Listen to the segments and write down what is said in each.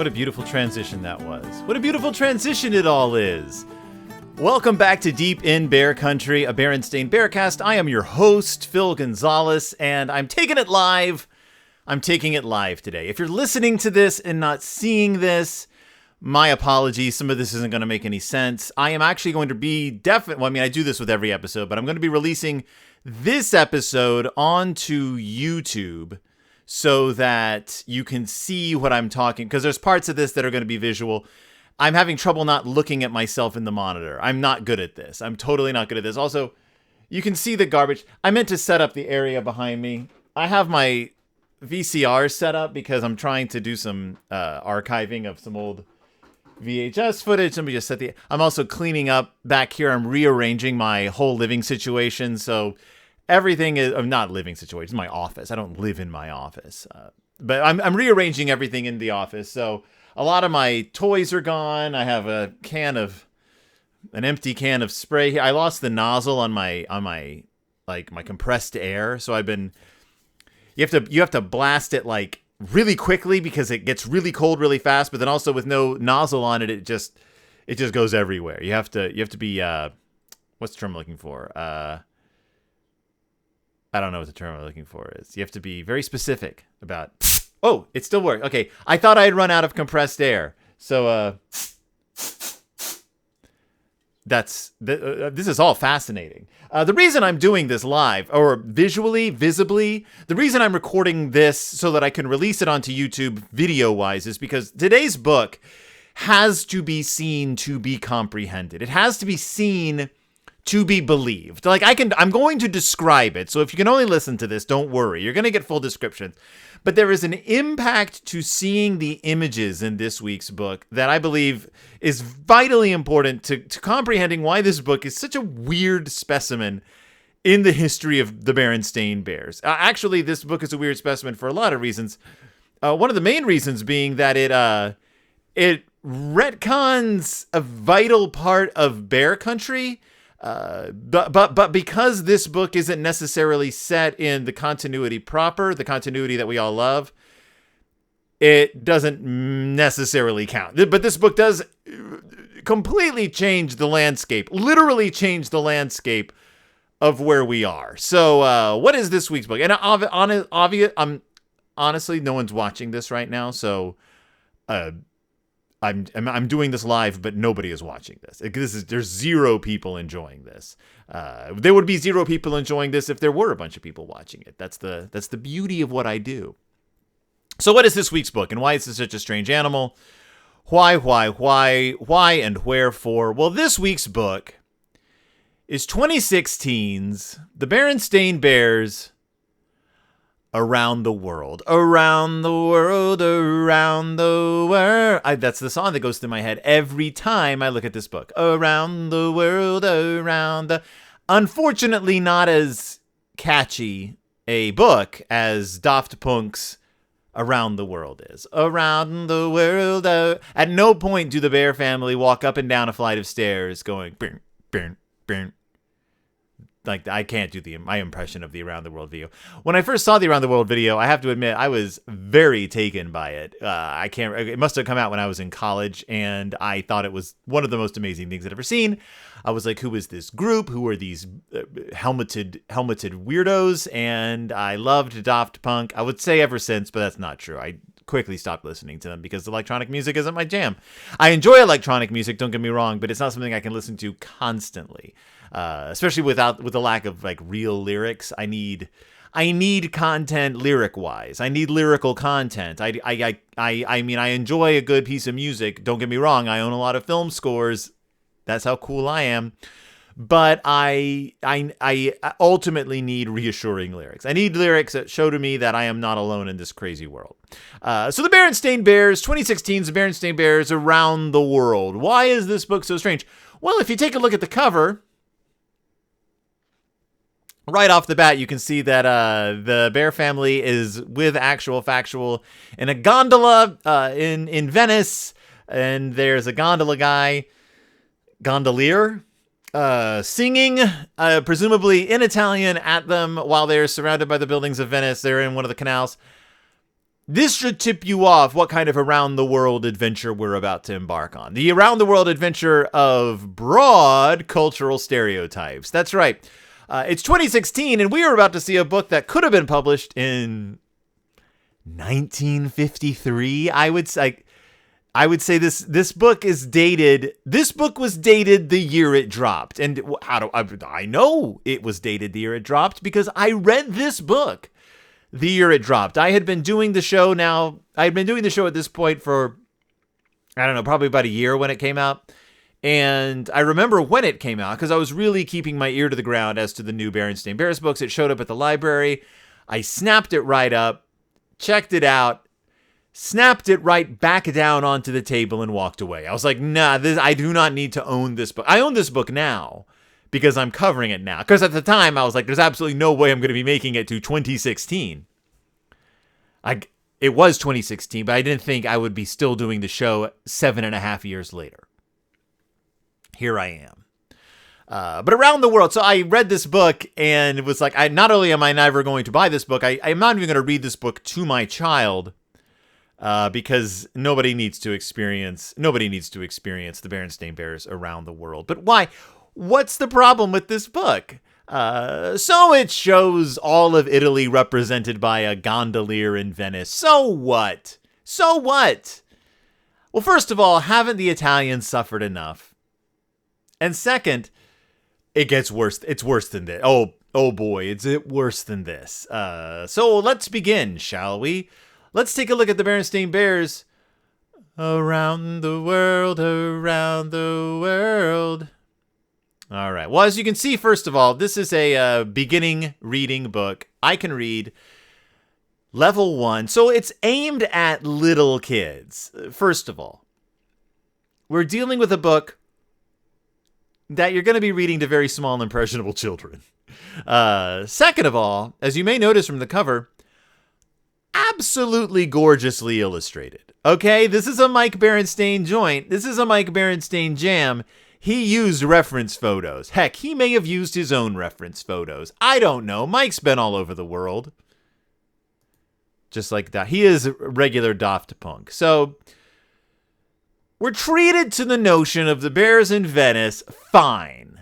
What a beautiful transition that was. What a beautiful transition it all is. Welcome back to Deep in Bear Country, a Berenstain Bearcast. I am your host, Phil Gonzalez, and I'm taking it live. I'm taking it live today. If you're listening to this and not seeing this, my apologies. Some of this isn't going to make any sense. I am actually going to be I do this with every episode, but I'm going to be releasing this episode onto YouTube so that you can see what I'm talking, because there's parts of this that are going to be visual. I'm having trouble not looking at myself in the monitor. I'm not good at this. I'm totally not good at this. Also, you can see the garbage. I meant to set up the area behind me. I have my VCR set up because I'm trying to do some archiving of some old VHS footage. Let me just I'm also cleaning up back here. I'm rearranging my whole living situation. So everything is not living situation. My office. I don't live in my office, but I'm rearranging everything in the office. So a lot of my toys are gone. I have an empty can of spray here. I lost the nozzle on my compressed air. So you have to blast it like really quickly because it gets really cold really fast. But then also with no nozzle on it, it just goes everywhere. You have to be what's the term I'm looking for? I don't know what the term I'm looking for is. You have to be very specific about. Oh, it still worked. Okay, I thought I had run out of compressed air. So this is all fascinating. The reason I'm doing this live, or visibly, the reason I'm recording this so that I can release it onto YouTube video-wise is because today's book has to be seen to be comprehended. It has to be seen to be believed. I'm going to describe it. So if you can only listen to this, don't worry. You're going to get full descriptions. But there is an impact to seeing the images in this week's book that I believe is vitally important to comprehending why this book is such a weird specimen in the history of the Berenstain Bears. Actually, this book is a weird specimen for a lot of reasons. One of the main reasons being that it retcons a vital part of Bear Country. But because this book isn't necessarily set in the continuity proper, the continuity that we all love, it doesn't necessarily count. But this book does completely change the landscape, literally change the landscape of where we are. So, what is this week's book? And honestly, no one's watching this right now, so I'm doing this live, but nobody is watching this. There's zero people enjoying this. There would be zero people enjoying this if there were a bunch of people watching it. That's the beauty of what I do. So what is this week's book, and why is this such a strange animal? Why, and wherefore? Well, this week's book is 2016's The Berenstain Bears Around the World. Around the world, around the world. That's the song that goes through my head every time I look at this book. Around the world, around the... Unfortunately, not as catchy a book as Daft Punk's Around the World is. Around the world. At no point do the Bear family walk up and down a flight of stairs going... Burn, burn, burn. Like, I can't do my impression of the Around the World video. When I first saw the Around the World video, I have to admit, I was very taken by it. It must have come out when I was in college, and I thought it was one of the most amazing things I'd ever seen. I was like, who is this group? Who are these helmeted weirdos? And I loved Daft Punk. I would say ever since, but that's not true. I quickly stopped listening to them because electronic music isn't my jam. I enjoy electronic music, don't get me wrong, but it's not something I can listen to constantly. Especially with the lack of like real lyrics. I need content lyric wise. I need lyrical content. I mean, I enjoy a good piece of music. Don't get me wrong. I own a lot of film scores. That's how cool I am. But I ultimately need reassuring lyrics. I need lyrics that show to me that I am not alone in this crazy world. So the Berenstain Bears, 2016's The Berenstain Bears Around the World. Why is this book so strange? Well, if you take a look at the cover, right off the bat, you can see that the Bear family is with factual in a gondola in Venice, and there's a gondolier, singing, presumably in Italian, at them while they're surrounded by the buildings of Venice. They're in one of the canals. This should tip you off what kind of around-the-world adventure we're about to embark on. The around-the-world adventure of broad cultural stereotypes. That's right. It's 2016, and we are about to see a book that could have been published in 1953. I would say this book is dated. This book was dated the year it dropped. And how do I know it was dated the year it dropped? Because I read this book the year it dropped. I had been doing the show at this point for, I don't know, probably about a year when it came out. And I remember when it came out because I was really keeping my ear to the ground as to the new Berenstain Bears books. It showed up at the library. I snapped it right up, checked it out, snapped it right back down onto the table and walked away. I was like, nah, I do not need to own this book. I own this book now because I'm covering it now. Because at the time, I was like, there's absolutely no way I'm going to be making it to 2016. It was 2016, but I didn't think I would be still doing the show 7.5 years later. Here I am. But around the world, so I read this book and it was like, not only am I never going to buy this book, I'm not even going to read this book to my child because nobody needs to experience the Berenstain Bears around the world. But why? What's the problem with this book? So it shows all of Italy represented by a gondolier in Venice. So what? So what? Well, first of all, haven't the Italians suffered enough? And second, it gets worse. It's worse than this. Oh boy, it's worse than this. So let's begin, shall we? Let's take a look at the Berenstain Bears around the world, around the world. All right. Well, as you can see, first of all, this is a beginning reading book. I can read level 1. So it's aimed at little kids. First of all, we're dealing with a book that you're going to be reading to very small and impressionable children. Second of all, as you may notice from the cover, absolutely gorgeously illustrated. Okay, this is a Mike Berenstain joint. This is a Mike Berenstain jam. He used reference photos. Heck, he may have used his own reference photos. I don't know. Mike's been all over the world. Just like that. He is a regular Daft Punk. So we're treated to the notion of the Bears in Venice. Fine.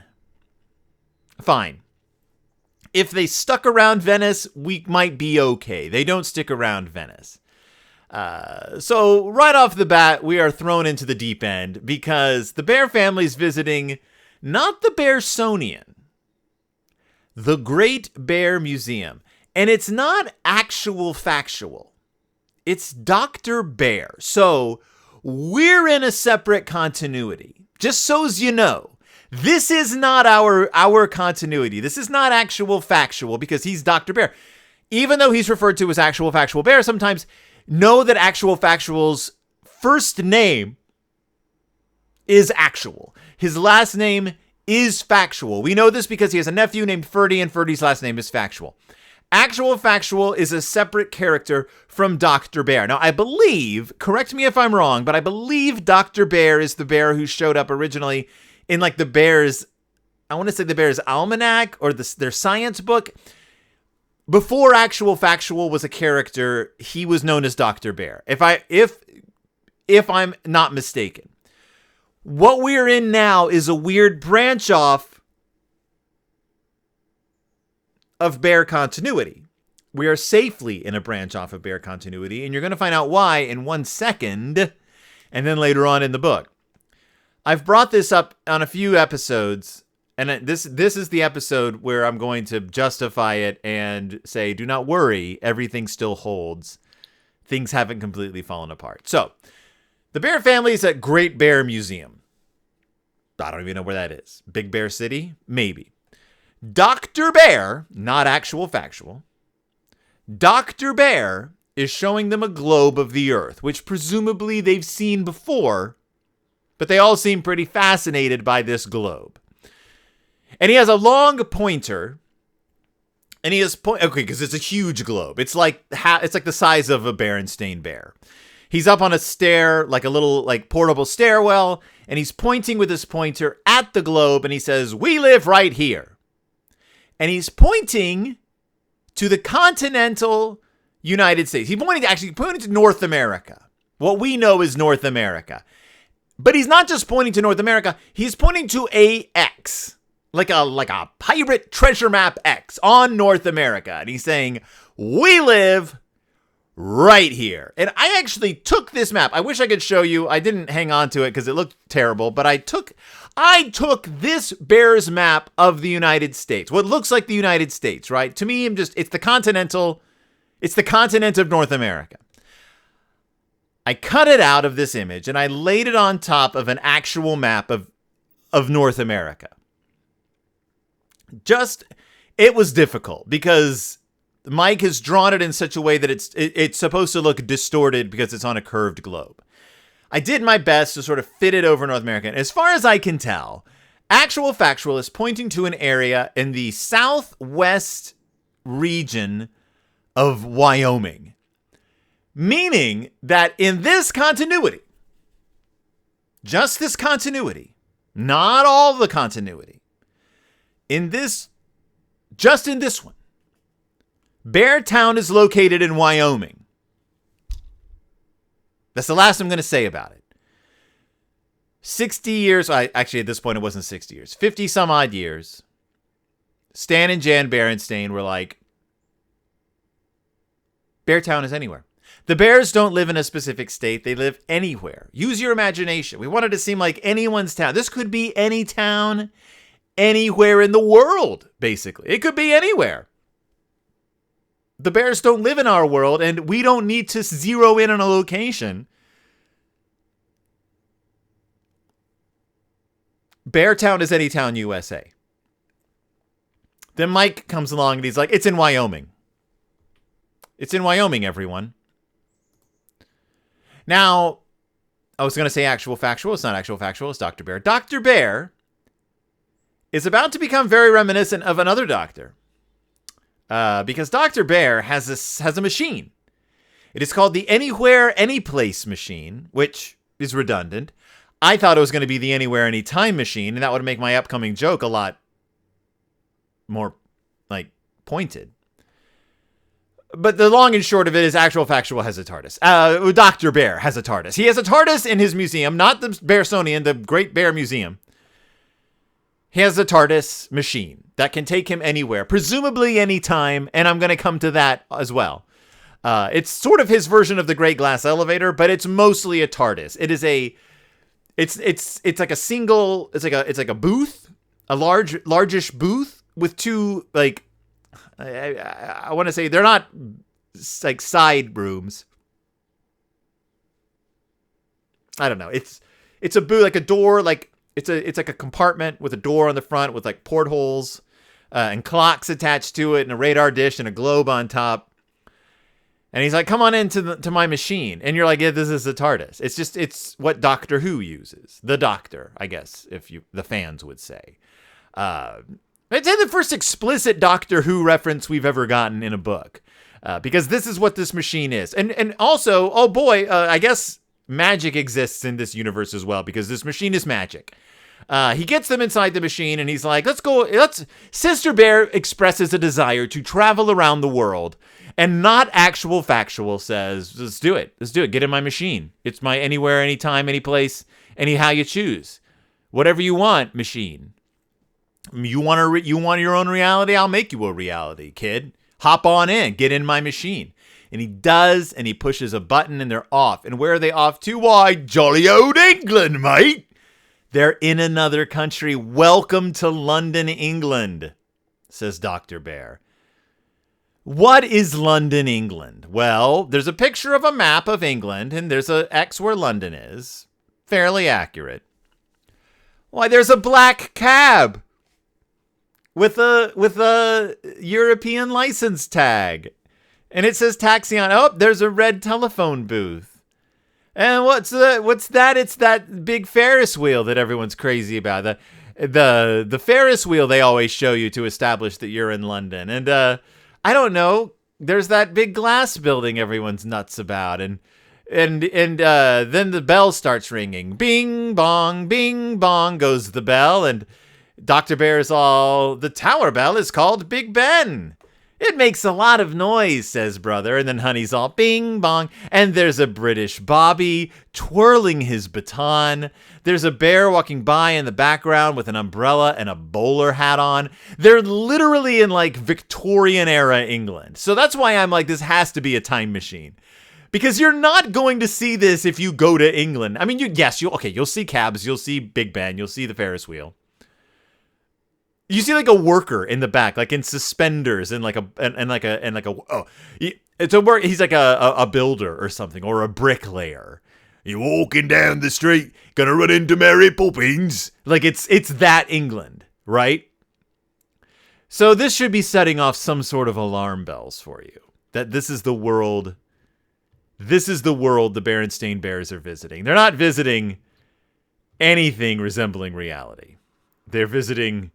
If they stuck around Venice, we might be okay. They don't stick around Venice. So right off the bat, we are thrown into the deep end because the Bear family's visiting not the Berenstain, the Great Bear Museum. And it's not actual factual. It's Dr. Bear. So we're in a separate continuity. Just so as you know, this is not our continuity. This is not actual factual because he's Dr. Bear. Even though he's referred to as actual factual bear, sometimes know that actual factual's first name is actual. His last name is factual. We know this because he has a nephew named Ferdy, and Ferdy's last name is factual. Actual factual is a separate character from Dr. Bear. Now, I believe, correct me if I'm wrong, but I believe Dr. Bear is the bear who showed up originally in like the Bears, I want to say the Bears Almanac or their science book. Before actual factual was a character, he was known as Dr. Bear. If I'm not mistaken. What we're in now is a weird branch off of Bear continuity. We are safely in a branch off of Bear continuity, and you're going to find out why in 1 second, and then later on in the book. I've brought this up on a few episodes, and this is the episode where I'm going to justify it and say, do not worry, everything still holds. Things haven't completely fallen apart. So, the Bear family is at Great Bear Museum. I don't even know where that is. Big Bear City? Maybe. Dr. Bear, not actual factual, Dr. Bear is showing them a globe of the Earth, which presumably they've seen before, but they all seem pretty fascinated by this globe. And he has a long pointer, and he has because it's a huge globe. It's like the size of a Berenstain bear. He's up on a stair, like a little portable stairwell, and he's pointing with his pointer at the globe, and he says, "We live right here." And he's pointing to the continental United States. He pointed to North America. What we know is North America. But he's not just pointing to North America. He's pointing to a X, like a pirate treasure map X on North America. And he's saying, we live right here. And I actually took this map. I wish I could show you. I didn't hang on to it because it looked terrible. But I took this bear's map of the United States. What looks like the United States, right? To me, it's the continent of North America. I cut it out of this image and I laid it on top of an actual map of North America. It was difficult because Mike has drawn it in such a way that it's supposed to look distorted because it's on a curved globe. I did my best to sort of fit it over North America. And as far as I can tell, Actual Factual is pointing to an area in the southwest region of Wyoming. Meaning that in this continuity, just this continuity, not all the continuity, just in this one, Beartown is located in Wyoming. That's the last I'm going to say about it. 60 years, actually at this point it wasn't 60 years, 50 some odd years, Stan and Jan Berenstain were like, Beartown is anywhere. The bears don't live in a specific state. They live anywhere. Use your imagination. We want it to seem like anyone's town. This could be any town, anywhere in the world, basically. It could be anywhere. The bears don't live in our world, and we don't need to zero in on a location. Beartown is any town, USA. Then Mike comes along and he's like, it's in Wyoming. It's in Wyoming, everyone. Now, I was going to say Actual Factual. It's not Actual Factual. It's Dr. Bear. Dr. Bear is about to become very reminiscent of another doctor. Because Dr. Bear has a machine. It is called the Anywhere, Anyplace machine, which is redundant. I thought it was going to be the Anywhere, Anytime machine, and that would make my upcoming joke a lot more, pointed. But the long and short of it is Actual Factual has a TARDIS. Dr. Bear has a TARDIS. He has a TARDIS in his museum, not the Bearsonian, the Great Bear Museum. He has a TARDIS machine that can take him anywhere, presumably anytime, and I'm going to come to that as well. It's sort of his version of the Great Glass Elevator, but it's mostly a TARDIS. It is it's like a single, it's like a booth, a largish booth with two, I want to say they're not like side rooms. I don't know. It's a booth, like a door, it's like a compartment with a door on the front with portholes and clocks attached to it and a radar dish and a globe on top. And he's like, come on into my machine. And you're like, yeah, this is a TARDIS. It's what Doctor Who uses. The Doctor, I guess, the fans would say. It's the first explicit Doctor Who reference we've ever gotten in a book. Because this is what this machine is. And also, oh boy, I guess magic exists in this universe as well, because this machine is magic. He gets them inside the machine and he's like, Sister Bear expresses a desire to travel around the world, and not Actual Factual says, let's do it. Get in my machine. It's my anywhere, anytime, any place, anyhow you choose. Whatever you want, machine. You want your own reality? I'll make you a reality, kid. Hop on in. Get in my machine. And he does, and he pushes a button, and they're off. And where are they off to? Why, jolly old England, mate. They're in another country. Welcome to London, England, says Dr. Bear. What is London, England? Well, there's a picture of a map of England, and there's a X where London is. Fairly accurate. Why, there's a black cab with a European license tag. And it says taxi on. Oh, there's a red telephone booth. And what's that? It's that big Ferris wheel that everyone's crazy about. The Ferris wheel they always show you to establish that you're in London. And I don't know. There's that big glass building everyone's nuts about. And then the bell starts ringing. Bing bong goes the bell. And Dr. Bear's all, the tower bell is called Big Ben. It makes a lot of noise, says brother, and then Honey's all bing bong, and there's a British Bobby twirling his baton. There's a bear walking by in the background with an umbrella and a bowler hat on. They're literally in like Victorian era England. So that's why I'm like, this has to be a time machine. Because you're not going to see this if you go to England. I mean, you'll see cabs, you'll see Big Ben, you'll see the Ferris wheel. You see like a worker in the back, like in suspenders and he's like a builder or something, or a bricklayer. You walking down the street, gonna run into Mary Poppins. Like it's that England, right? So this should be setting off some sort of alarm bells for you. That this is the world the Berenstain Bears are visiting. They're not visiting anything resembling reality. They're visiting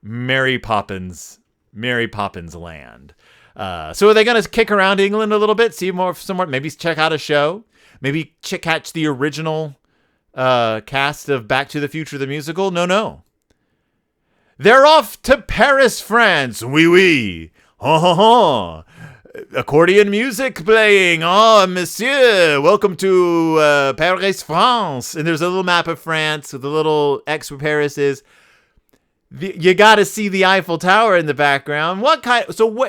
Mary Poppins land. So are they going to kick around England a little bit, see more somewhere, maybe check out a show, maybe catch the original cast of Back to the Future the musical? No. They're off to Paris, France. Oui, oui. Ha ha ha. Accordion music playing. Oh, monsieur, welcome to Paris, France. And there's a little map of France with a little X where Paris is. You got to see the Eiffel Tower in the background.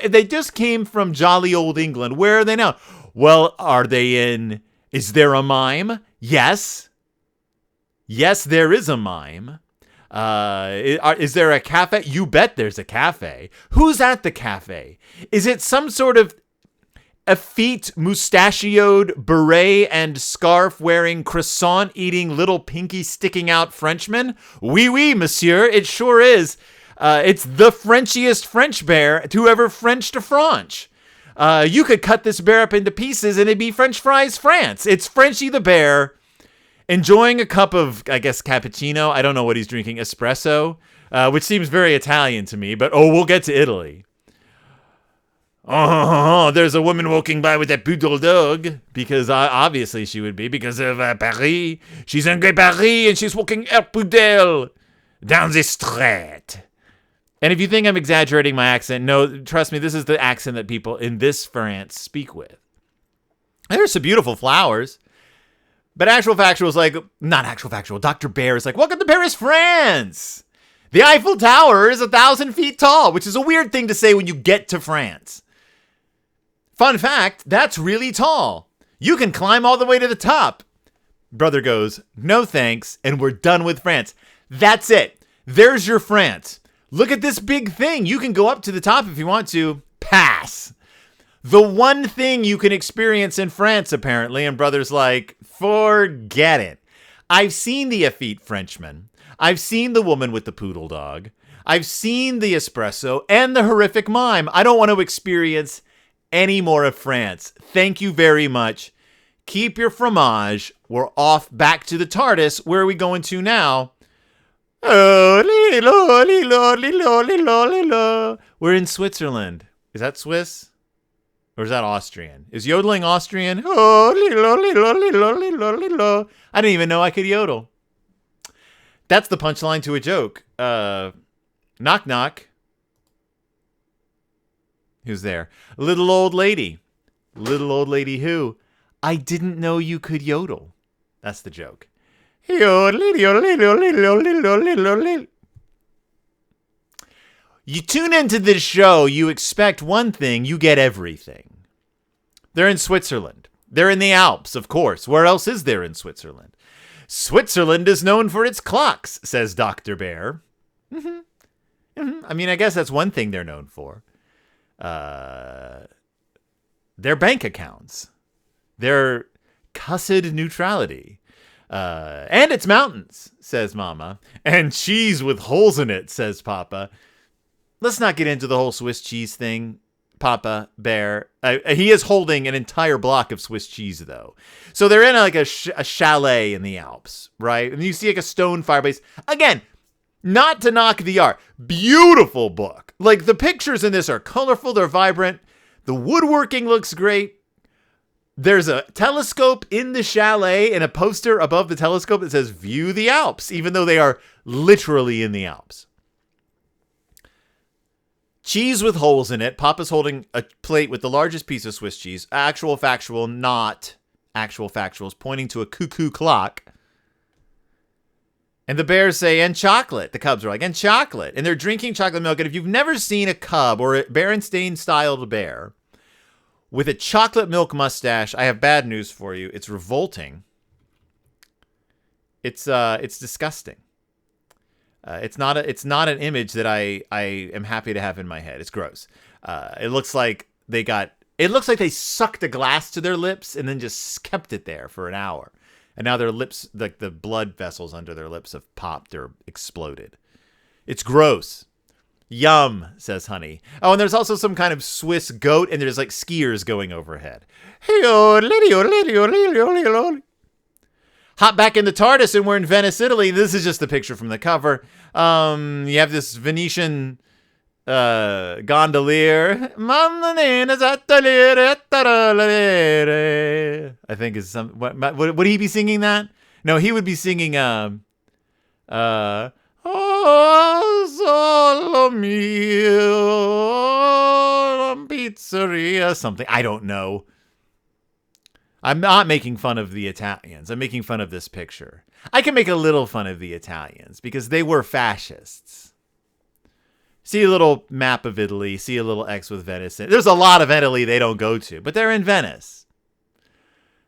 They just came from jolly old England. Where are they now? Well, is there a mime? Yes. Yes, there is a mime. Is there a cafe? You bet there's a cafe. Who's at the cafe? Is it some sort of effete, mustachioed, beret and scarf wearing, croissant eating, little pinky sticking out Frenchman? Oui, oui, monsieur, it sure is. It's the Frenchiest French bear to ever French to Franche. You could cut this bear up into pieces and it'd be French fries France. It's Frenchie the bear enjoying a cup of, I guess, cappuccino. I don't know what he's drinking, espresso, which seems very Italian to me, but we'll get to Italy. Oh, there's a woman walking by with a poodle dog, because obviously she would be, because of Paris. She's in Paris, and she's walking a poodle down the street. And if you think I'm exaggerating my accent, no, trust me, this is the accent that people in this France speak with. There's some beautiful flowers. But actual factual is like, not actual factual, Dr. Bear is like, welcome to Paris, France. The Eiffel Tower is 1,000 feet tall, which is a weird thing to say when you get to France. Fun fact, that's really tall. You can climb all the way to the top. Brother goes, no thanks, and we're done with France. That's it. There's your France. Look at this big thing. You can go up to the top if you want to. Pass. The one thing you can experience in France, apparently, and brother's like, forget it. I've seen the effete Frenchman. I've seen the woman with the poodle dog. I've seen the espresso and the horrific mime. I don't want to experience any more of France. Thank you very much. Keep your fromage. We're off back to the TARDIS. Where are we going to now? We're in Switzerland. Is that Swiss? Or is that Austrian? Is yodeling Austrian? I didn't even know I could yodel. That's the punchline to a joke. Knock, knock. Who's there? Little old lady. Little old lady who? I didn't know you could yodel. That's the joke. You tune into this show, you expect one thing, you get everything. They're in Switzerland. They're in the Alps, of course. Where else is there in Switzerland? Switzerland is known for its clocks, says Dr. Bear. I mean, I guess that's one thing they're known for. Their bank accounts. Their cussed neutrality. And its mountains, says Mama. And cheese with holes in it, says Papa. Let's not get into the whole Swiss cheese thing, Papa Bear. He is holding an entire block of Swiss cheese, though. So they're in like a chalet in the Alps, right? And you see like a stone fireplace. Again, not to knock the art. Beautiful book. Like the pictures in this are colorful. They're vibrant. The woodworking looks great. There's a telescope in the chalet and a poster above the telescope that says view the Alps, even though they are literally in the Alps. cheese with holes in it. Papa's holding a plate with the largest piece of Swiss cheese. Actual factual, not actual factuals, pointing to a cuckoo clock. And the bears say, and chocolate. The cubs are like, and chocolate. And they're drinking chocolate milk. And if you've never seen a cub or a Berenstain-styled bear with a chocolate milk mustache, I have bad news for you. It's revolting. It's disgusting. It's not an image that I am happy to have in my head. It's gross. It looks like they sucked a glass to their lips and then just kept it there for an hour. And now their lips, like the blood vessels under their lips have popped or exploded. It's gross. Yum, says Honey. Oh, and there's also some kind of Swiss goat, and there's like skiers going overhead. Hop back in the TARDIS, and we're in Venice, Italy. This is just the picture from the cover. You have this Venetian gondolier. I think is some. What would he be singing that? No, he would be singing oh, solo mio, pizzeria, something. I don't know. I'm not making fun of the Italians. I'm making fun of this picture. I can make a little fun of the Italians because they were fascists. See a little map of Italy. See a little X with Venice. There's a lot of Italy they don't go to, but they're in Venice.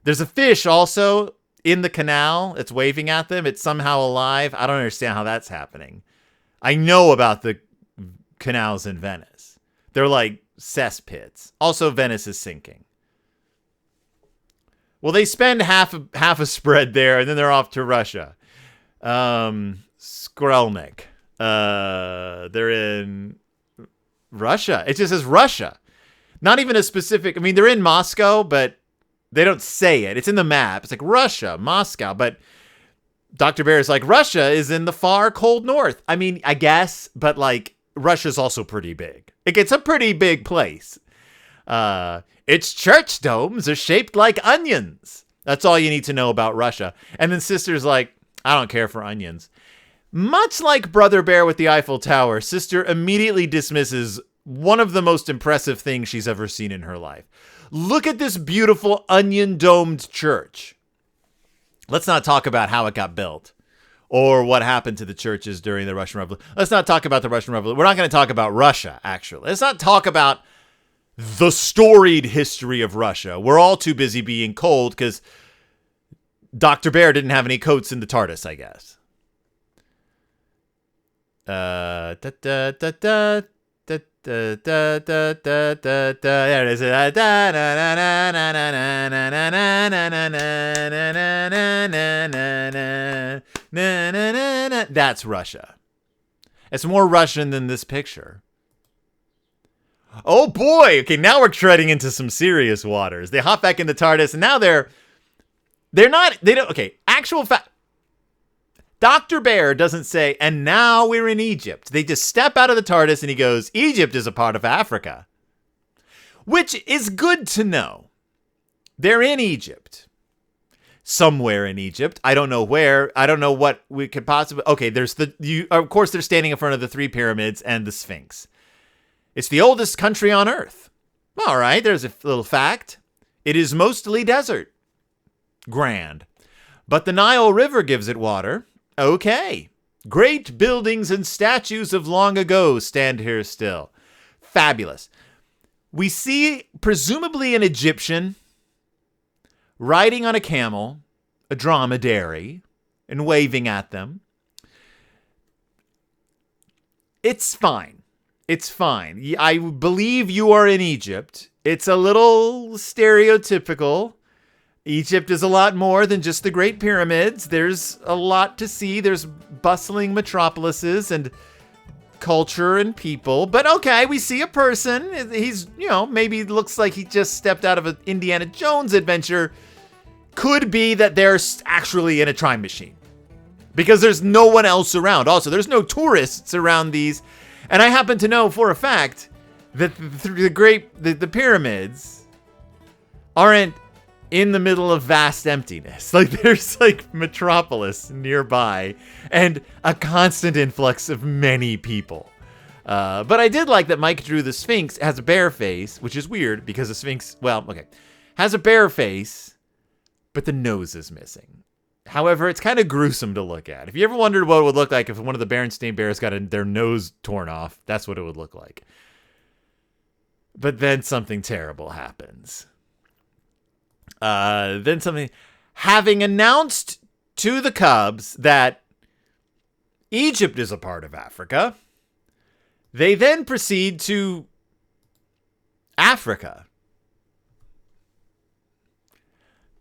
There's a fish also in the canal. It's waving at them. It's somehow alive. I don't understand how that's happening. I know about the canals in Venice. They're like cesspits. Also, Venice is sinking. Well, they spend half a spread there, and then they're off to Russia. Skrelnik. They're in Russia. It just says Russia. Not even a specific... I mean, they're in Moscow, but they don't say it. It's in the map. It's like Russia, Moscow. But Dr. Bear is like, Russia is in the far cold north. I mean, I guess, but like, Russia's also pretty big. It's a pretty big place. Its church domes are shaped like onions. That's all you need to know about Russia. And then Sister's like, I don't care for onions. Much like Brother Bear with the Eiffel Tower, Sister immediately dismisses one of the most impressive things she's ever seen in her life. Look at this beautiful onion-domed church. Let's not talk about how it got built or what happened to the churches during the Russian Revolution. Let's not talk about the Russian Revolution. We're not going to talk about Russia, actually. Let's not talk about the storied history of Russia. We're all too busy being cold because Dr. Bear didn't have any coats in the TARDIS, I guess. There it is. That's Russia. It's more Russian than this picture. Oh boy! Okay, now we're treading into some serious waters. They hop back in the TARDIS, and now they don't. Okay, actual fact. Dr. Bear doesn't say, and now we're in Egypt. They just step out of the TARDIS and he goes, Egypt is a part of Africa. Which is good to know. They're in Egypt. Somewhere in Egypt. I don't know where. I don't know what we could possibly... Okay, of course they're standing in front of the 3 pyramids and the Sphinx. It's the oldest country on Earth. All right, there's a little fact. It is mostly desert. Grand. But the Nile River gives it water. Okay. Great buildings and statues of long ago stand here still. Fabulous. We see presumably an Egyptian riding on a camel, a dromedary, and waving at them. It's fine. It's fine. I believe you are in Egypt. It's a little stereotypical. Egypt is a lot more than just the Great Pyramids. There's a lot to see. There's bustling metropolises and culture and people. But okay, we see a person. He's, maybe looks like he just stepped out of an Indiana Jones adventure. Could be that they're actually in a time machine. Because there's no one else around. Also, there's no tourists around these. And I happen to know for a fact that the pyramids aren't in the middle of vast emptiness. Like, there's like metropolis nearby and a constant influx of many people. But I did like that Mike drew the Sphinx has a bear face, which is weird because the Sphinx, has a bear face, but the nose is missing. However, it's kind of gruesome to look at. If you ever wondered what it would look like if one of the Berenstain bears got their nose torn off, that's what it would look like. But then something terrible happens. Having announced to the Cubs that Egypt is a part of Africa, they then proceed to Africa.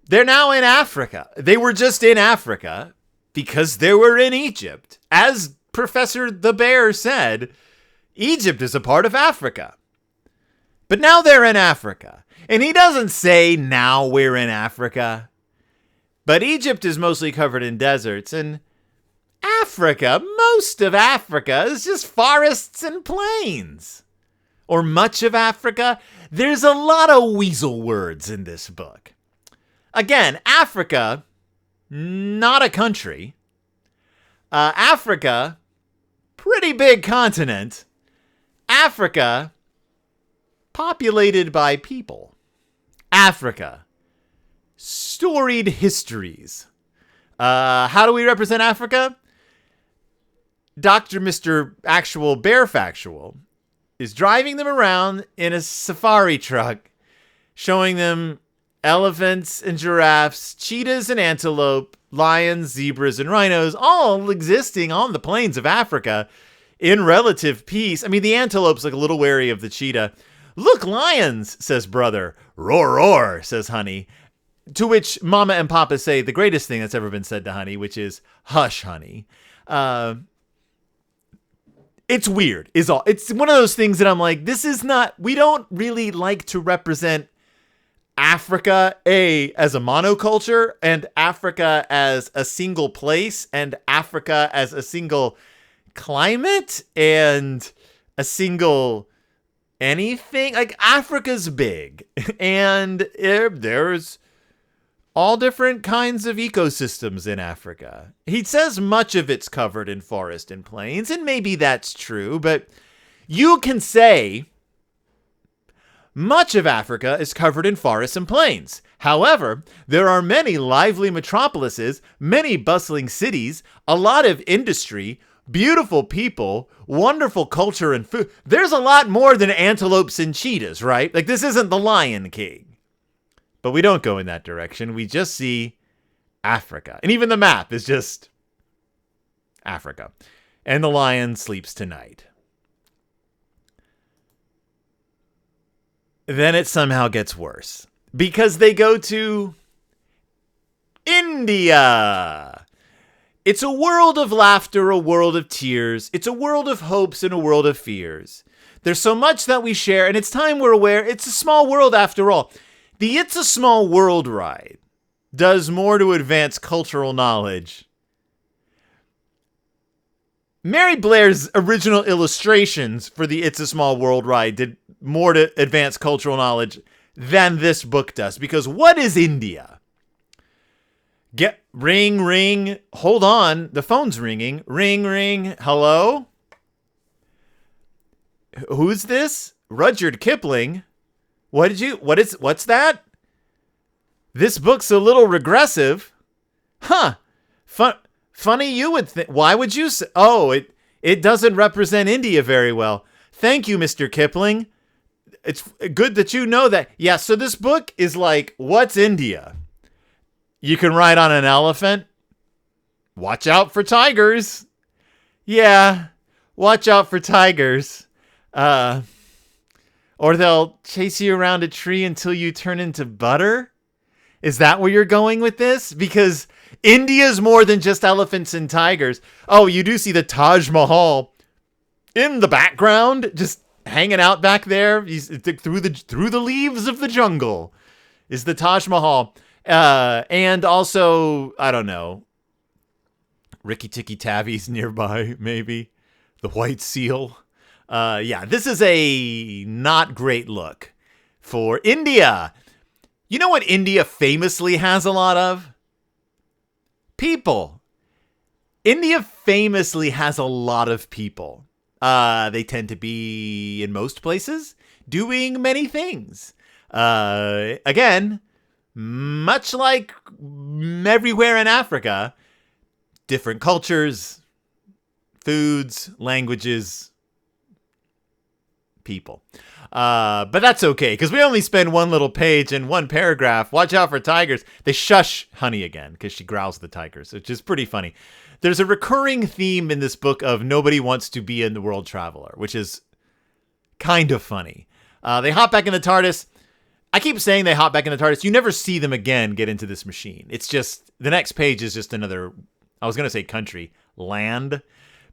They're now in Africa. They were just in Africa because they were in Egypt. As Professor the Bear said, Egypt is a part of Africa. But now they're in Africa. And he doesn't say now we're in Africa. But Egypt is mostly covered in deserts. And Africa, most of Africa, is just forests and plains. Or much of Africa. There's a lot of weasel words in this book. Again, Africa, not a country. Africa, pretty big continent. Africa, populated by people. Africa, storied histories. How do we represent Africa? Dr. Mr. Actual Bear Factual is driving them around in a safari truck, showing them elephants and giraffes, cheetahs and antelope, lions, zebras, and rhinos, all existing on the plains of Africa in relative peace. I mean, the antelope's like a little wary of the cheetah. Look, lions, says brother. Roar, roar, says Honey. To which Mama and Papa say the greatest thing that's ever been said to Honey, which is, hush, Honey. It's weird, is all. It's one of those things that I'm like, we don't really like to represent Africa, as a monoculture, and Africa as a single place, and Africa as a single climate, and a single anything. Like, Africa's big, and there's all different kinds of ecosystems in Africa. He says much of it's covered in forest and plains, and maybe that's true, but you can say much of Africa is covered in forests and plains. However, there are many lively metropolises, many bustling cities, a lot of industry, beautiful people, wonderful culture and food. There's a lot more than antelopes and cheetahs, right? Like, this isn't the Lion King. But we don't go in that direction. We just see Africa. And even the map is just Africa. And the lion sleeps tonight. Then it somehow gets worse. Because they go to India. It's a world of laughter, a world of tears. It's a world of hopes and a world of fears. There's so much that we share, and it's time we're aware it's a small world after all. The It's a Small World ride does more to advance cultural knowledge. Mary Blair's original illustrations for the It's a Small World ride did more to advance cultural knowledge than this book does. Because what is India? Ring, ring. Hold on. The phone's ringing. Ring, ring. Hello? Who's this? Rudyard Kipling. What's that? This book's a little regressive. Huh. Funny you would think. Why would you say? Oh, it doesn't represent India very well. Thank you, Mr. Kipling. It's good that you know that. Yeah, so this book is like, what's India? You can ride on an elephant. Watch out for tigers. Yeah, watch out for tigers. Or they'll chase you around a tree until you turn into butter. Is that where you're going with this? Because India's more than just elephants and tigers. Oh, you do see the Taj Mahal in the background, just hanging out back there. Through the leaves of the jungle is the Taj Mahal. And also, I don't know, Rikki Tikki Tavi's nearby, maybe. The White Seal. Yeah, this is a not great look for India. You know what India famously has a lot of? People. India famously has a lot of people. They tend to be, in most places, doing many things. Again, much like everywhere in Africa, different cultures, foods, languages, people. But that's okay, because we only spend one little page and one paragraph. Watch out for tigers. They shush Honey again, because she growls at the tigers, which is pretty funny. There's a recurring theme in this book of nobody wants to be in the World Traveler, which is kind of funny. They hop back in the TARDIS. I keep saying they hop back in the TARDIS. You never see them again get into this machine. It's just, the next page is just another, I was going to say country, land,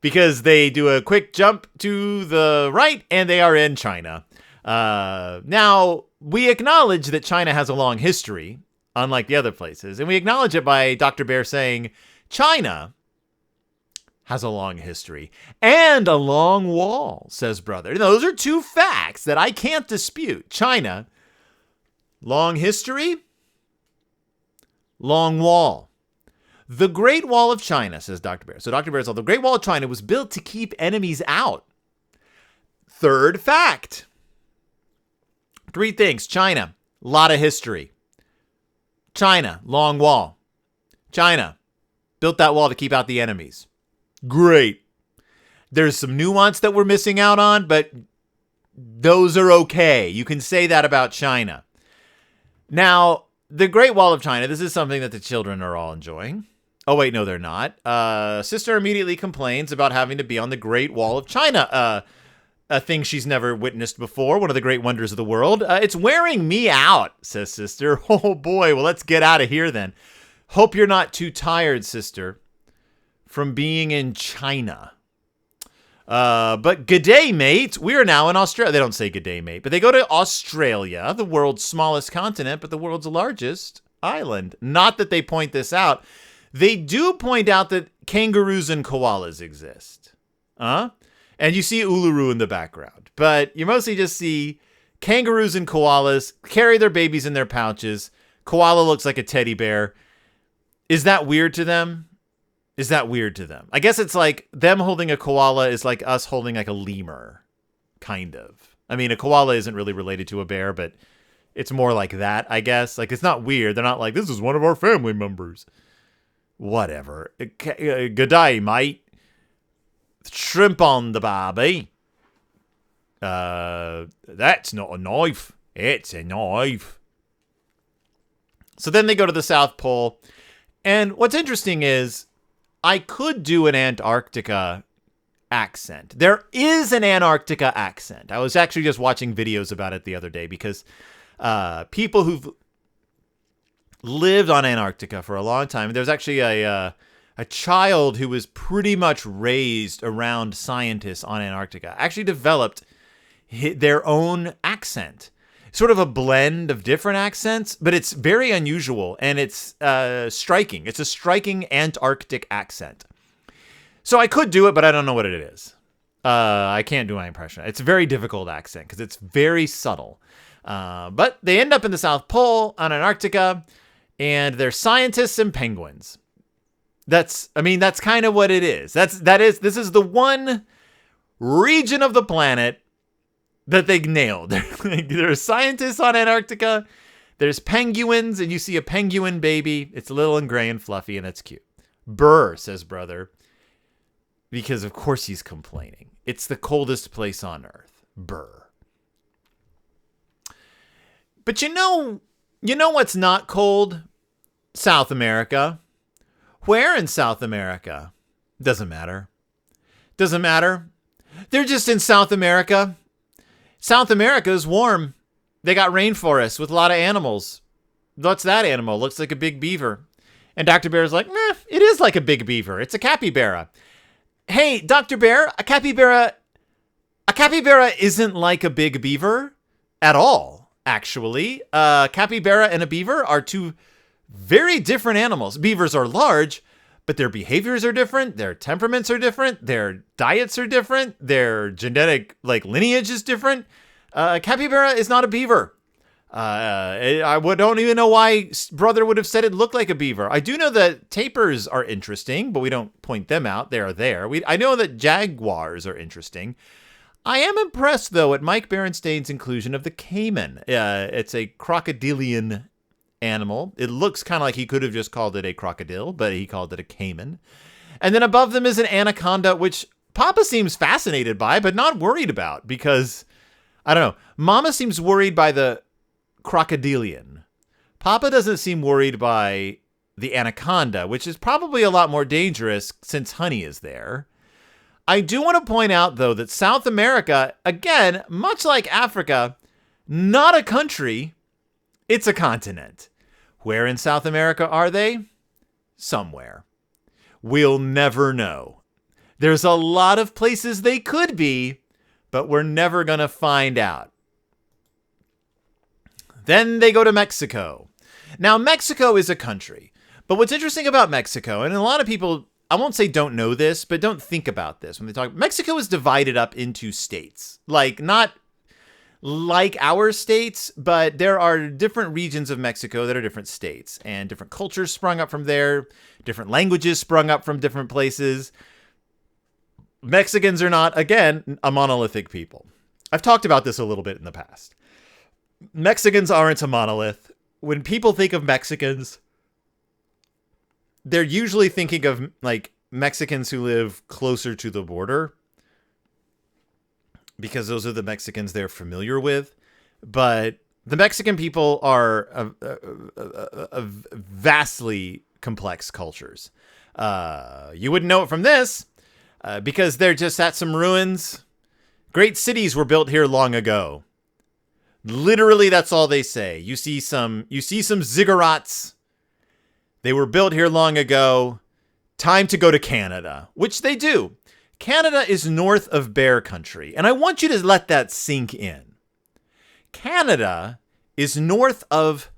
because they do a quick jump to the right and they are in China. Now, we acknowledge that China has a long history, unlike the other places. And we acknowledge it by Dr. Bear saying, China has a long history and a long wall, says Brother. Those are two facts that I can't dispute. China, long history, long wall. The Great Wall of China, says Dr. Bear. So Dr. Bear says the Great Wall of China was built to keep enemies out. Third fact. Three things. China, lot of history. China, long wall. China, built that wall to keep out the enemies. Great. There's some nuance that we're missing out on, but those are okay. You can say that about China. Now, the Great Wall of China, this is something that the children are all enjoying. Oh, wait, no, they're not. Sister immediately complains about having to be on the Great Wall of China, a thing she's never witnessed before, one of the great wonders of the world. It's wearing me out, says Sister. Oh, boy, well, let's get out of here then. Hope you're not too tired, Sister, from being in China. But good day, mate. We are now in Australia. They don't say good day, mate, but they go to Australia, the world's smallest continent, but the world's largest island. Not that they point this out. They do point out that kangaroos and koalas exist. And you see Uluru in the background, but you mostly just see kangaroos and koalas carry their babies in their pouches. Koala looks like a teddy bear. Is that weird to them? I guess it's like them holding a koala is like us holding like a lemur, kind of. I mean, a koala isn't really related to a bear, but it's more like that, I guess. Like, it's not weird. They're not like, this is one of our family members. Whatever. Good day, mate. Shrimp on the barbie. That's not a knife. It's a knife. So then they go to the South Pole. And what's interesting is, I could do an Antarctica accent. There is an Antarctica accent. I was actually just watching videos about it the other day because people who've lived on Antarctica for a long time, there's actually a child who was pretty much raised around scientists on Antarctica, actually developed their own accent. Sort of a blend of different accents, but it's very unusual and it's striking. It's a striking Antarctic accent. So I could do it, but I don't know what it is. I can't do my impression. It's a very difficult accent because it's very subtle. But they end up in the South Pole on Antarctica, and they're scientists and penguins. That's kind of what it is. This is the one region of the planet that they nailed. There's scientists on Antarctica. There's penguins, and you see a penguin baby. It's little and gray and fluffy, and it's cute. Brr, says Brother, because of course he's complaining. It's the coldest place on Earth. Brr. But you know what's not cold? South America. Where in South America? Doesn't matter. Doesn't matter. They're just in South America. South America is warm. They got rainforests with a lot of animals. What's that animal? Looks like a big beaver. And Dr. Bear's like, it is like a big beaver. It's a capybara. Hey, Dr. Bear, a capybara isn't like a big beaver at all, actually. Capybara and a beaver are two very different animals. Beavers are large, but their behaviors are different. Their temperaments are different. Their diets are different. Their genetic lineage is different. Capybara is not a beaver. don't even know why Brother would have said it looked like a beaver. I do know that tapirs are interesting, but we don't point them out. They are there. I know that jaguars are interesting. I am impressed, though, at Mike Berenstain's inclusion of the caiman. It's a crocodilian animal. It looks kind of like he could have just called it a crocodile, but he called it a caiman. And then above them is an anaconda, which Papa seems fascinated by, but not worried about because, I don't know, Mama seems worried by the crocodilian. Papa doesn't seem worried by the anaconda, which is probably a lot more dangerous since honey is there. I do want to point out, though, that South America, again, much like Africa, not a country, it's a continent. Where in South America are they? Somewhere. We'll never know. There's a lot of places they could be, but we're never going to find out. Then they go to Mexico. Now, Mexico is a country. But what's interesting about Mexico, and a lot of people, I won't say don't know this, but don't think about this when they talk. Mexico is divided up into states. Like, not like our states, but there are different regions of Mexico that are different states. And different cultures sprung up from there. Different languages sprung up from different places. Mexicans are not, again, a monolithic people. I've talked about this a little bit in the past. Mexicans aren't a monolith. When people think of Mexicans, they're usually thinking of like Mexicans who live closer to the border because those are the Mexicans they're familiar with. But the Mexican people are a vastly complex cultures. You wouldn't know it from this because they're just at some ruins. Great cities were built here long ago. Literally, that's all they say. You see some ziggurats. They were built here long ago. Time to go to Canada, which they do. Canada is north of bear country, and I want you to let that sink in. Canada is north of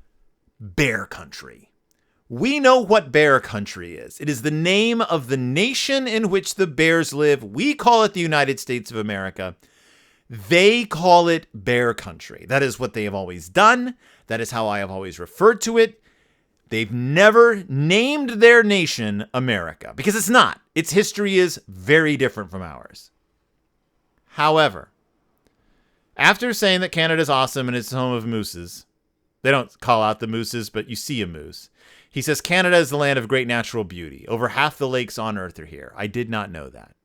bear country. We know what bear country is. It is the name of the nation in which the bears live. We call it the United States of America. They call it bear country. That is what they have always done. That is how I have always referred to it. They've never named their nation America because it's not. Its history is very different from ours. However, after saying that Canada's awesome and it's home of mooses, they don't call out the mooses, but you see a moose. He says Canada is the land of great natural beauty. Over half the lakes on Earth are here. I did not know that.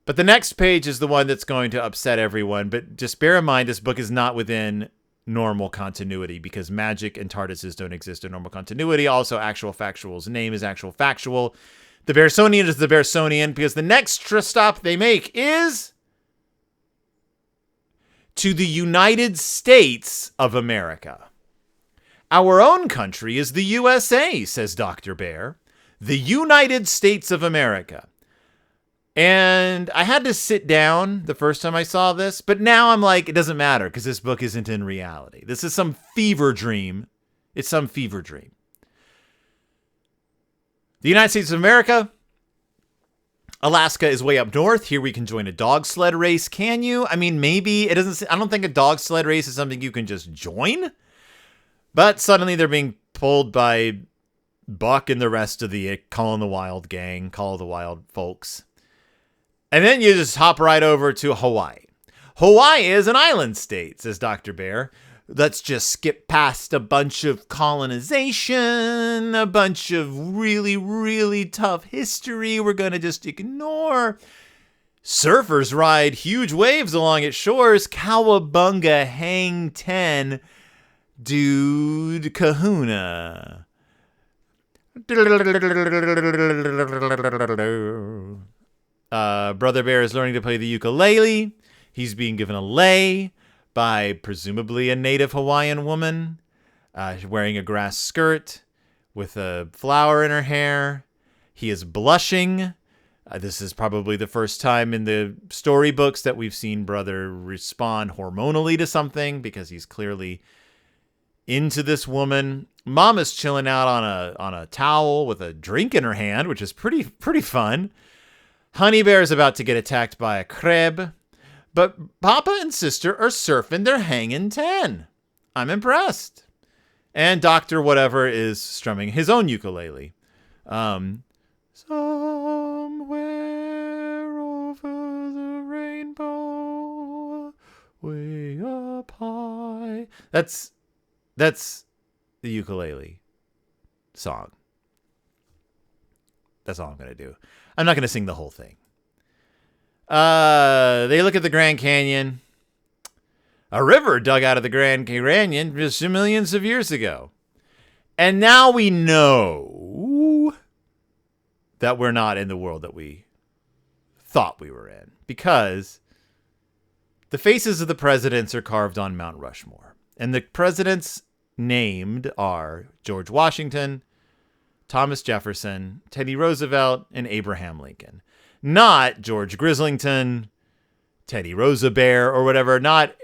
But the next page is the one that's going to upset everyone. But just bear in mind, this book is not within normal continuity because magic and TARDISes don't exist in normal continuity. Also, actual factual's name is actual factual. The Berenstain is the Berenstain because the next stop they make is to the United States of America. Our own country is the USA, says Dr. Bear. The United States of America. And I had to sit down the first time I saw this, but now I'm like, it doesn't matter because this book isn't in reality. This is some fever dream. It's some fever dream. The United States of America. Alaska is way up north. Here we can join a dog sled race. Can you? I mean, maybe. It doesn't. I don't think a dog sled race is something you can just join. But suddenly they're being pulled by Buck and the rest of the Call of the Wild gang, Call of the Wild folks. And then you just hop right over to Hawaii. Hawaii is an island state, says Dr. Bear. Let's just skip past a bunch of colonization, a bunch of really, really tough history we're going to just ignore. Surfers ride huge waves along its shores. Cowabunga, hang 10, dude, kahuna. Brother Bear is learning to play the ukulele. He's being given a lei by presumably a native Hawaiian woman wearing a grass skirt with a flower in her hair. He is blushing. This is probably the first time in the storybooks that we've seen Brother respond hormonally to something because he's clearly into this woman. Mama's chilling out on a towel with a drink in her hand, which is pretty fun. Honey Bear is about to get attacked by a crab, But Papa and Sister are surfing. They're hanging 10. I'm impressed. And Dr. Whatever is strumming his own ukulele. Somewhere over the rainbow, way up high. That's the ukulele song. That's all I'm going to do. I'm not going to sing the whole thing. They look at the Grand Canyon. A river dug out of the Grand Canyon just millions of years ago. And now we know that we're not in the world that we thought we were in. Because the faces of the presidents are carved on Mount Rushmore. And the presidents named are George Washington, Thomas Jefferson, Teddy Roosevelt, and Abraham Lincoln. Not George Grislington, Teddy Roosevelt, or whatever. Not,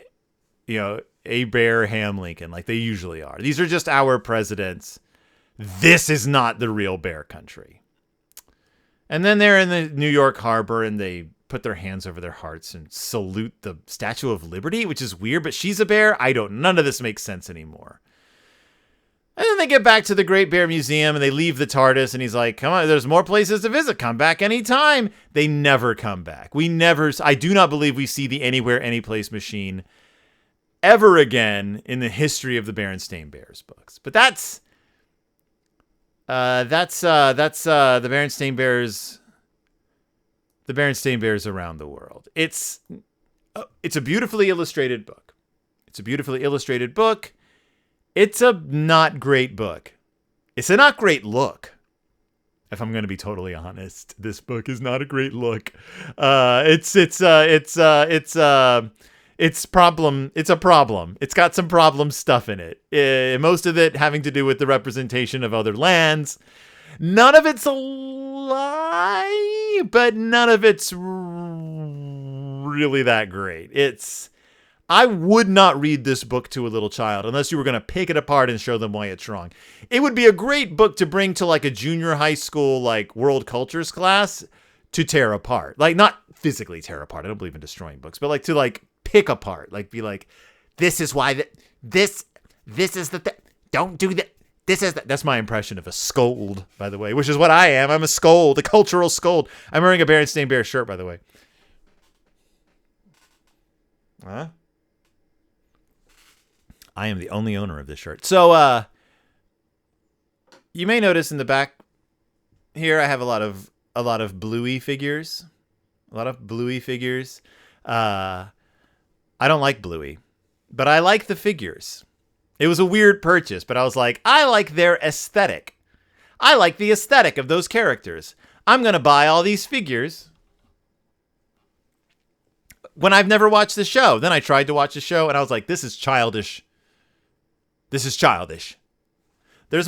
Abraham Lincoln, like they usually are. These are just our presidents. This is not the real bear country. And then they're in the New York Harbor, and they put their hands over their hearts and salute the Statue of Liberty, which is weird, but she's a bear. None of this makes sense anymore. And then they get back to the Great Bear Museum and they leave the TARDIS and he's like, come on, there's more places to visit. Come back anytime. They never come back. I do not believe we see the Anywhere, Anyplace machine ever again in the history of the Berenstain Bears books. But that's the Berenstain Bears. The Berenstain Bears around the world. It's a beautifully illustrated book. It's a not great book. It's a not great look. If I'm going to be totally honest, this book is not a great look. It's a problem. It's got some problem stuff in it. Most of it having to do with the representation of other lands. None of it's a lie, but none of it's really that great. I would not read this book to a little child unless you were going to pick it apart and show them why it's wrong. It would be a great book to bring to like a junior high school, like world cultures class to tear apart. Like not physically tear apart. I don't believe in destroying books, but like to like pick apart, like be like, this is why this is the thing. Don't do that. That's my impression of a scold, by the way, which is what I am. I'm a scold, a cultural scold. I'm wearing a Berenstain Bear shirt, by the way. Huh? I am the only owner of this shirt. So, you may notice in the back here, I have a lot of Bluey figures. I don't like Bluey, but I like the figures. It was a weird purchase, but I was like, I like their aesthetic. I like the aesthetic of those characters. I'm going to buy all these figures when I've never watched the show. Then I tried to watch the show and I was like, this is childish. There's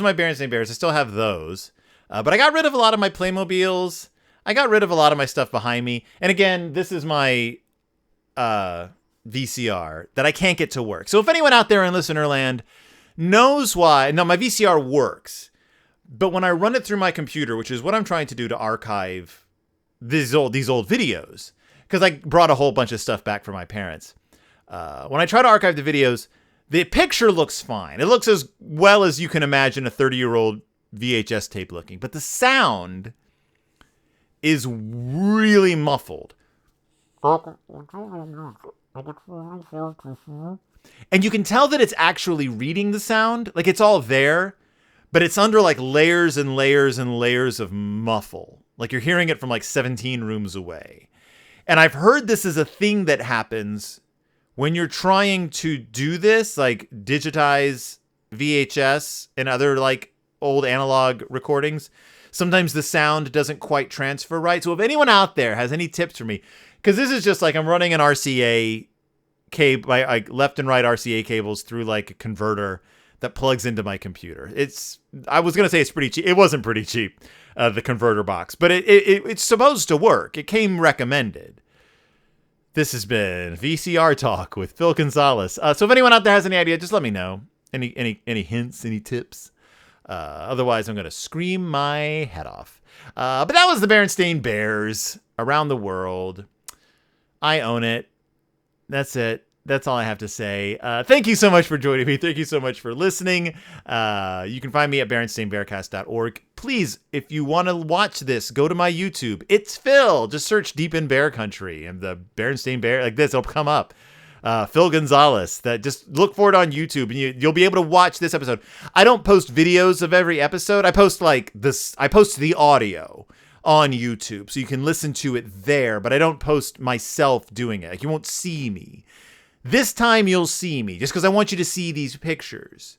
my Berenstain Bears. I still have those. But I got rid of a lot of my Playmobiles. I got rid of a lot of my stuff behind me. And again, this is my VCR that I can't get to work. So if anyone out there in listener land knows why, no, my VCR works. But when I run it through my computer, which is what I'm trying to do to archive these old videos, because I brought a whole bunch of stuff back for my parents. When I try to archive the videos, the picture looks fine. It looks as well as you can imagine a 30-year-old VHS tape looking. But the sound is really muffled. And you can tell that it's actually reading the sound. Like it's all there, but it's under like layers and layers and layers of muffle. Like you're hearing it from like 17 rooms away. And I've heard this is a thing that happens when you're trying to do this, like digitize VHS and other like old analog recordings. Sometimes the sound doesn't quite transfer right. So if anyone out there has any tips for me, because this is just like I'm running an RCA cable, like left and right RCA cables through like a converter that plugs into my computer. I was going to say it's pretty cheap. It wasn't pretty cheap, the converter box, but it's supposed to work. It came recommended. This has been VCR Talk with Phil Gonzalez. So if anyone out there has any idea, just let me know. Any hints, any tips? Otherwise, I'm going to scream my head off. But that was the Berenstain Bears around the world. I own it. That's it. That's all I have to say. Thank you so much for joining me. Thank you so much for listening. You can find me at BerenstainBearcast.org. Please, if you want to watch this, go to my YouTube. It's Phil. Just search Deep in Bear Country and the Berenstain Bear, like this, it'll come up. Phil Gonzalez. That just look for it on YouTube, and you'll be able to watch this episode. I don't post videos of every episode. I post like this. I post the audio on YouTube, so you can listen to it there. But I don't post myself doing it. Like, you won't see me. This time you'll see me, just because I want you to see these pictures.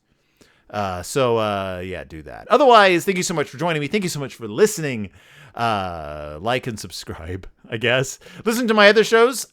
Yeah, do that. Otherwise, thank you so much for joining me. Thank you so much for listening. Like and subscribe, I guess. Listen to my other shows.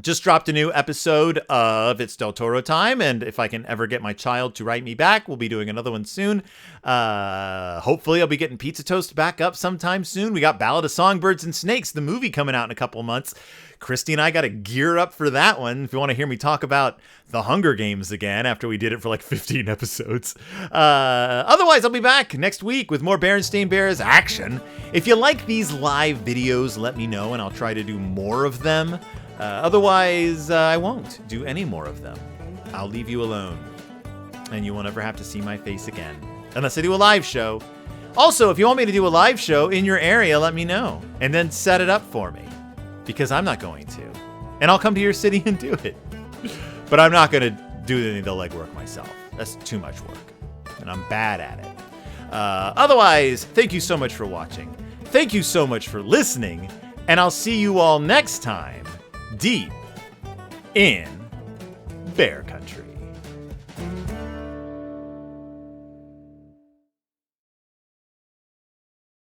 Just dropped a new episode of It's Del Toro Time, and if I can ever get my child to write me back, we'll be doing another one soon. Hopefully I'll be getting Pizza Toast back up sometime soon. We got Ballad of Songbirds and Snakes, the movie, coming out in a couple months. Christy and I got to gear up for that one if you want to hear me talk about the Hunger Games again after we did it for like 15 episodes. Otherwise, I'll be back next week with more Berenstain Bears action. If you like these live videos, let me know, and I'll try to do more of them. Otherwise, I won't do any more of them. I'll leave you alone, and you won't ever have to see my face again, unless I do a live show. Also, if you want me to do a live show in your area, let me know, and then set it up for me, because I'm not going to. And I'll come to your city and do it. But I'm not going to do any of the legwork myself. That's too much work, and I'm bad at it. Otherwise, thank you so much for watching. Thank you so much for listening, and I'll see you all next time. Deep in Bear Country.